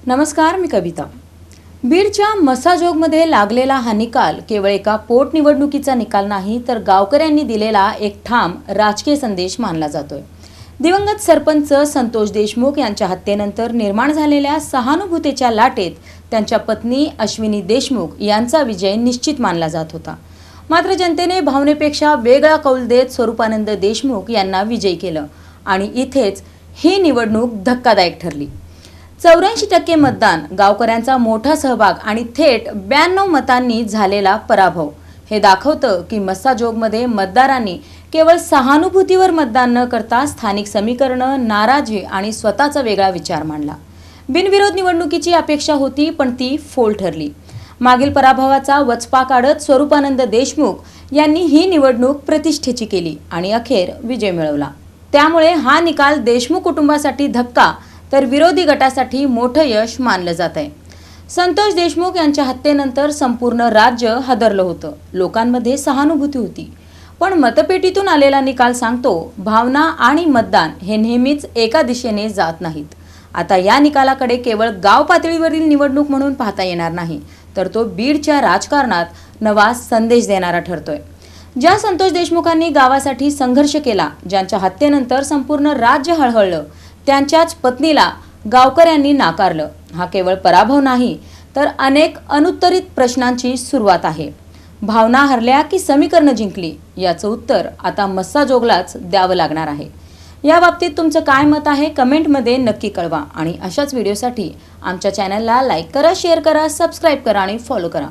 नमस्कार, मी कविता। बीडच्या मसाजोगमध्ये लागलेला हा निकाल केवळ एका पोटनिवडणुकीचा निकाल नाही, तर गावकऱ्यांनी दिलेला एक ठाम राजकीय संदेश मानला जातोय। दिवंगत सरपंच संतोष देशमुख यांच्या हत्येनंतर निर्माण झालेल्या सहानुभूतीच्या लाटेत त्यांच्या पत्नी अश्विनी देशमुख यांचा विजय निश्चित मानला जात होता। मात्र जनतेने भावनेपेक्षा वेगळा कौल देत स्वरूपानंद देशमुख यांना विजयी केलं आणि इथेच ही निवडणूक धक्कादायक ठरली। 84% मतदान, गावकऱ्यांचा मोठा सहभाग आणि थेट 92 मतांनी झालेला पराभव हे दाखवतं की मस्साजोगमध्ये मतदारांनी केवळ सहानुभूतीवर मतदान न करता स्थानिक समीकरणं, नाराजी आणि स्वतःचा वेगळा विचार मांडला। बिनविरोध निवडणुकीची अपेक्षा होती, पण ती फोल ठरली। मागील पराभवाचा वचपा काढत स्वरूपानंद देशमुख यांनी ही निवडणूक प्रतिष्ठेची केली आणि अखेर विजय मिळवला। त्यामुळे हा निकाल देशमुख कुटुंबासाठी धक्का, तर विरोधी गटासाठी मोठं यश मानलं जात आहे। संतोष देशमुख यांच्या हत्येनंतर संपूर्ण राज्य हादरलं होतं। लोकांमध्ये सहानुभूती होती, पण मतपेटीतून आलेला निकाल सांगतो भावना आणि मतदान हे नेहमीच एका दिशेने जात नाहीत। आता या निकालाकडे केवळ गाव पातळीवरील निवडणूक म्हणून पाहता येणार नाही, तर तो बीडच्या राजकारणात नवा संदेश देणारा ठरतोय। ज्या संतोष देशमुखांनी गावासाठी संघर्ष केला, ज्यांच्या हत्येनंतर संपूर्ण राज्य हळहळलं, त्यांच्याच पत्नीला गावकऱ्यांनी नाकारलं, हा केवळ पराभव नाही, तर अनेक अनुत्तरित प्रश्नांची सुरुवात आहे। भावना हरल्या की समीकरणं जिंकली, याचं उत्तर आता मस्साजोगलाच द्यावं लागणार आहे। या बाबतीत तुमचं काय मत आहे कमेंटमध्ये नक्की कळवा आणि अशाच व्हिडिओसाठी आमच्या चॅनलला लाईक करा, शेअर करा, सबस्क्राईब करा आणि फॉलो करा।